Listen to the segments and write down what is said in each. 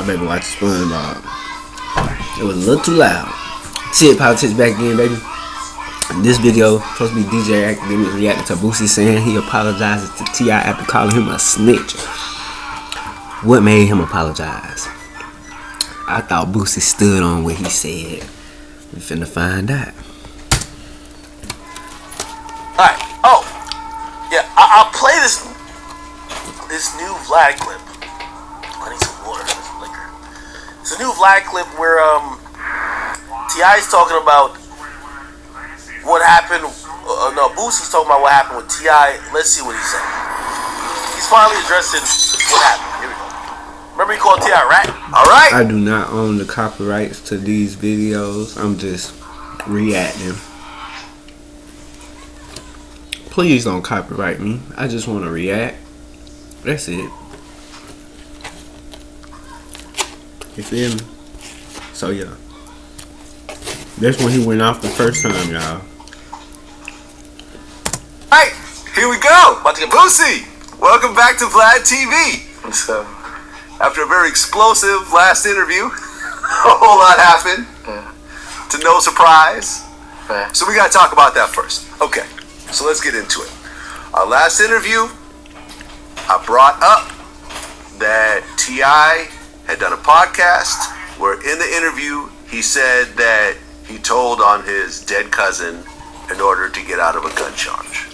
baby watching SpongeBob. It was a little too loud. TiggPolitics back again, baby. This video supposed to be DJ Academic reacting to Boosie saying he apologizes to T.I. after calling him a snitch. What made him apologize? I thought Boosie stood on what he said. We finna find out. Alright, yeah, I'll play this new Vlad clip. I need some water, some liquor. It's a new Vlad clip where T.I.'s talking about what happened. No, Boosie's talking about what happened with T.I. Let's see what he said. He's finally addressing what happened. Here we go. Remember he called T.I. rat? Alright. I do not own the copyrights to these videos. I'm just reacting. Please don't copyright me. I just want to react. That's it. You feel me? So yeah. That's when he went off the first time, y'all. Alright, here we go. About to get Boosie. Welcome back to Vlad TV. So, after a very explosive last interview, a whole lot happened. Yeah. To no surprise. Yeah. So we gotta talk about that first. Okay, so let's get into it. Our last interview, I brought up that T.I. had done a podcast where in the interview he said that he told on his dead cousin in order to get out of a gun charge.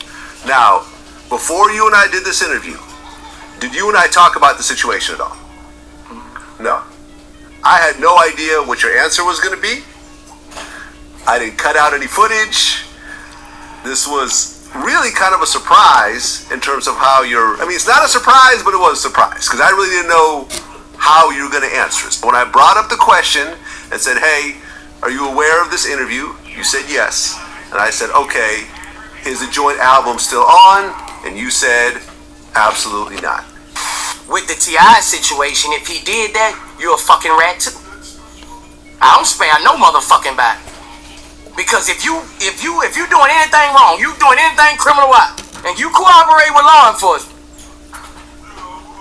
Now, before you and I did this interview, did you and I talk about the situation at all? No. I had no idea what your answer was going to be. I didn't cut out any footage. This was really kind of a surprise in terms of how you're... I mean, it's not a surprise, but it was a surprise because I really didn't know how you were going to answer it. When I brought up the question and said, hey, are you aware of this interview? You said yes. And I said, okay, is the joint album still on? And you said, absolutely not. With the T.I. situation, if he did that, you're a fucking rat too. I don't spare no motherfucking back. Because if you doing anything wrong, you doing anything criminal-wise, and you cooperate with law enforcement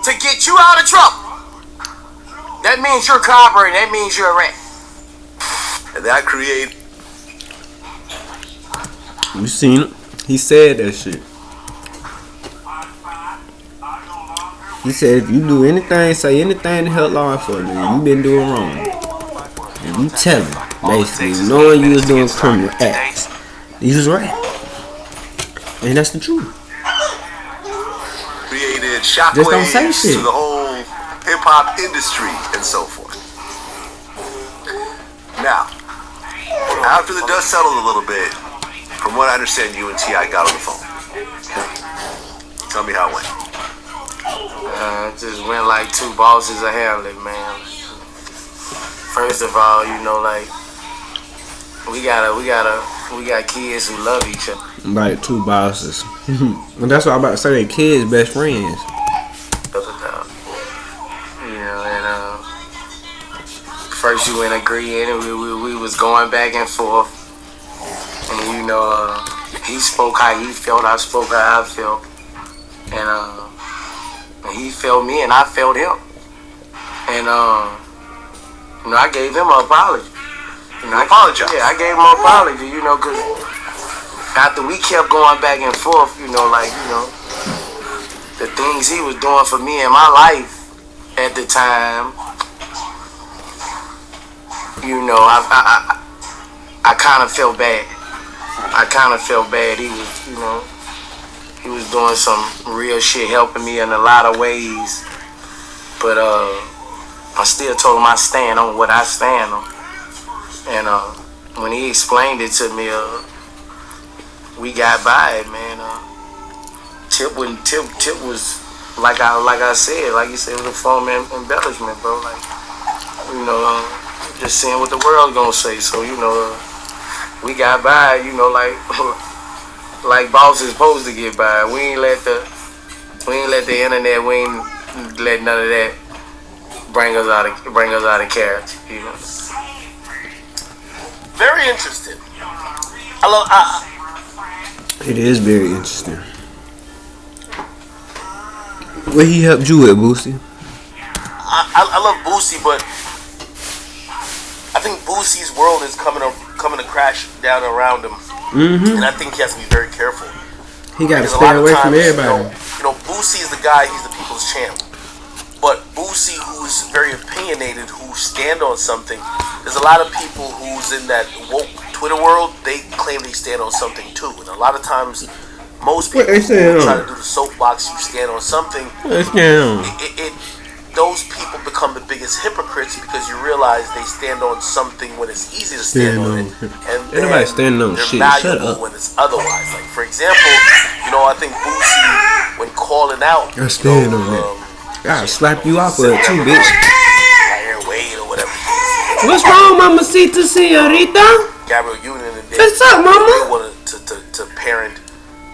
to get you out of trouble, that means you're cooperating. That means you're a rat. And that created... You seen it? He said that shit. He said if you do anything, say anything to help law enforcement, you been doing wrong. And you tell him, basically, knowing you was doing criminal acts, you was right. And that's the truth. Created shockwaves to the whole hip-hop industry and so forth. Now, after the dust settled a little bit, from what I understand, you and T.I. got on the phone. Tell me how it went. It just went like two bosses of Hamlet, man. First of all, you know, like we got kids who love each other. Like two bosses. And that's what I'm about to say. They kids, best friends. You know, and first you ain't agreeing, and we was going back and forth, and you know, he spoke how he felt, I spoke how I felt, and he felt me, and I felt him, and you know, I gave him an apology. You know, I gave him an apology, you know, because after we kept going back and forth, you know, like, you know, the things he was doing for me in my life at the time, you know, I kind of felt bad. I kind of felt bad. He was, you know, he was doing some real shit, helping me in a lot of ways. But I still told him I stand on what I stand on. And when he explained it to me, we got by it, man. Tip was like I said, like you said, it was a form of embellishment, bro. Like, you know, just seeing what the world gonna say. So, you know, we got by, you know, like bosses supposed to get by. We ain't let the internet, we ain't let none of that bring us out of character, you know. Very interesting. It is very interesting. What he helped you with, Boosie? I love Boosie, but I think Boosie's world is coming to crash down around him, and I think he has to be very careful. He got to stay away from everybody. You know, Boosie is the guy. He's the people's champ. But Boosie, who's very opinionated, who stand on something, there's a lot of people who's in that woke Twitter world. They claim they stand on something too, and a lot of times, most people who try to do the soapbox, you stand on something. Those people become the biggest hypocrites because you realize they stand on something when it's easy to stand on it, and everybody standing on they're shit. valuable when it's otherwise. Like for example, you know, I think Boosie, when calling out, I'll slap you off of it too, bitch. Or whatever. What's wrong, Mamacita Señorita? Gabriel Union and what's up, Mama? They wanted to parent.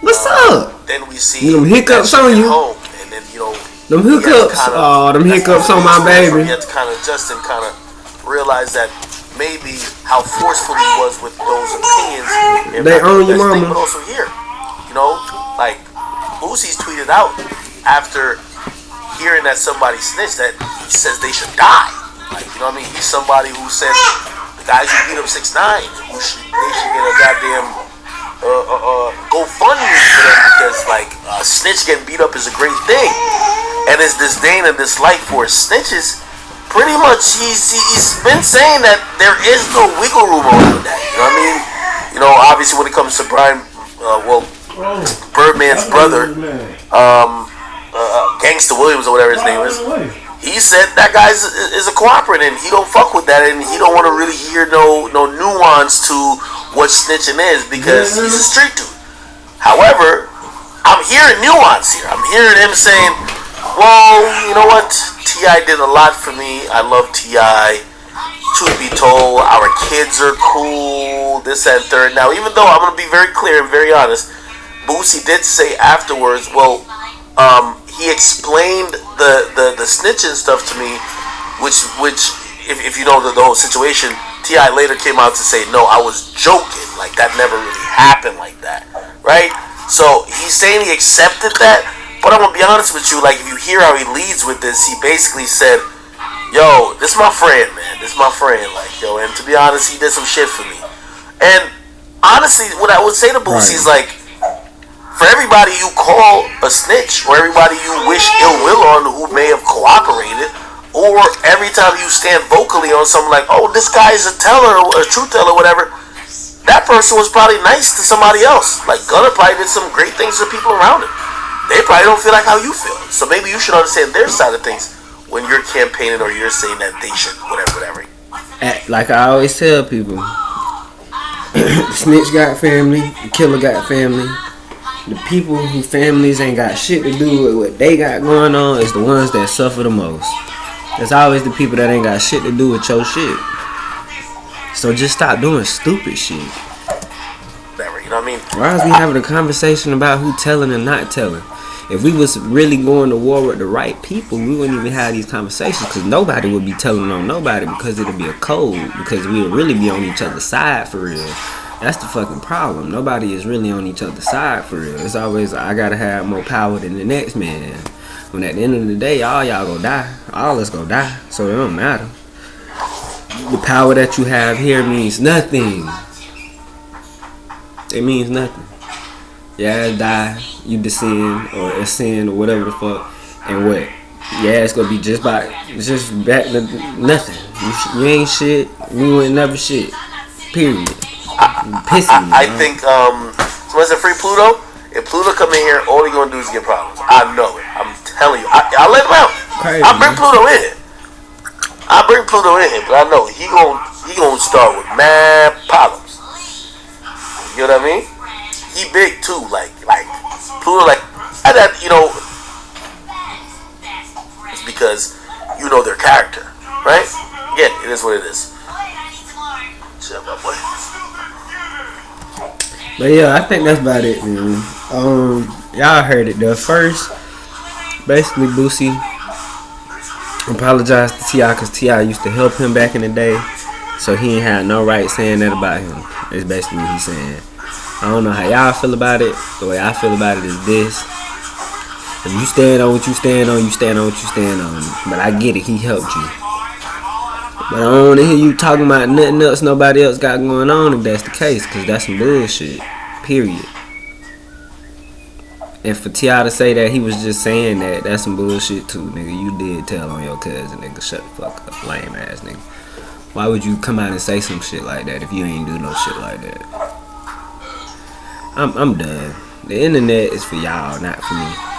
What's up? Then we see them hiccups on you. Home, and then you know. Them hiccups, them hiccups on my baby. You have to kind of adjust and kind of realize that maybe how forceful he was with those opinions. They own your mama. But also here, you know, like Boosie's tweeted out after hearing that somebody snitched that he says they should die. Like, you know what I mean? He's somebody who said the guys who beat up 6ix9ine, they should get a goddamn GoFundMe for them because like a snitch getting beat up is a great thing. And his disdain and dislike for snitches, pretty much he's been saying that there is no wiggle room around that. You know what I mean? You know, obviously when it comes to Birdman's brother, Gangsta Williams or whatever his name is, he said that guy is a cooperative and he don't fuck with that and he don't want to really hear no nuance to what snitching is because he's a street dude. However, I'm hearing nuance here. I'm hearing him saying, well, you know what? T.I. did a lot for me. I love T.I. Truth be told, our kids are cool, this and third. Now, even though I'm going to be very clear and very honest, Boosie did say afterwards, well, he explained the snitching stuff to me, which if you know the whole situation, T.I. later came out to say, no, I was joking. Like, that never really happened like that, right? So, he's saying he accepted that, but I'm going to be honest with you, like, if you hear how he leads with this, he basically said, yo, this my friend, man. This my friend. Like, yo, and to be honest, he did some shit for me. And, honestly, what I would say to Boosie is, like, for everybody you call a snitch, or everybody you wish ill will on who may have cooperated, or every time you stand vocally on something like, oh, this guy is a teller, or a truth teller, whatever, that person was probably nice to somebody else. Like, Gunna probably did some great things to people around him. They probably don't feel like how you feel. So maybe you should understand their side of things when you're campaigning or you're saying that they should, whatever. Like I always tell people, the snitch got family, the killer got family. The people whose families ain't got shit to do with what they got going on is the ones that suffer the most. It's always the people that ain't got shit to do with your shit. So just stop doing stupid shit. Whatever, you know what I mean? Why is we having a conversation about who telling and not telling? If we was really going to war with the right people, we wouldn't even have these conversations because nobody would be telling on nobody because it'll be a code because we would really be on each other's side for real. That's the fucking problem. Nobody is really on each other's side for real. It's always, I gotta have more power than the next man. When at the end of the day, all y'all gonna die. All us gonna die. So it don't matter. The power that you have here means nothing. It means nothing. Your ass die, you descend, or ascend, or whatever the fuck. And what? Your ass gonna be just back to nothing. You ain't shit. You ain't never shit. Period. I think, was it Free Pluto? If Pluto come in here, all he gonna do is get problems. I know it. I'm telling you. I'll let him out. I'll bring Pluto in here. I'll bring Pluto in here, but I know he gonna start with mad problems. You know what I mean? He big too, like Pluto, like that. You know, it's because you know their character, right? Yeah, it is what it is. Shut up, boy. But yeah, I think that's about it, man. Y'all heard it though. First, basically Boosie apologized to T.I. because T.I. used to help him back in the day, so he ain't had no right saying that about him. That's basically what he's saying. I don't know how y'all feel about it. The way I feel about it is this. If you stand on what you stand on, you stand on what you stand on. But I get it, he helped you. But I don't want to hear you talking about nothing else nobody else got going on if that's the case, because that's some bullshit. Period. And for T.I. to say that he was just saying that, that's some bullshit too, nigga. You did tell on your cousin, nigga. Shut the fuck up, lame ass nigga. Why would you come out and say some shit like that if you ain't do no shit like that? I'm done. The internet is for y'all, not for me.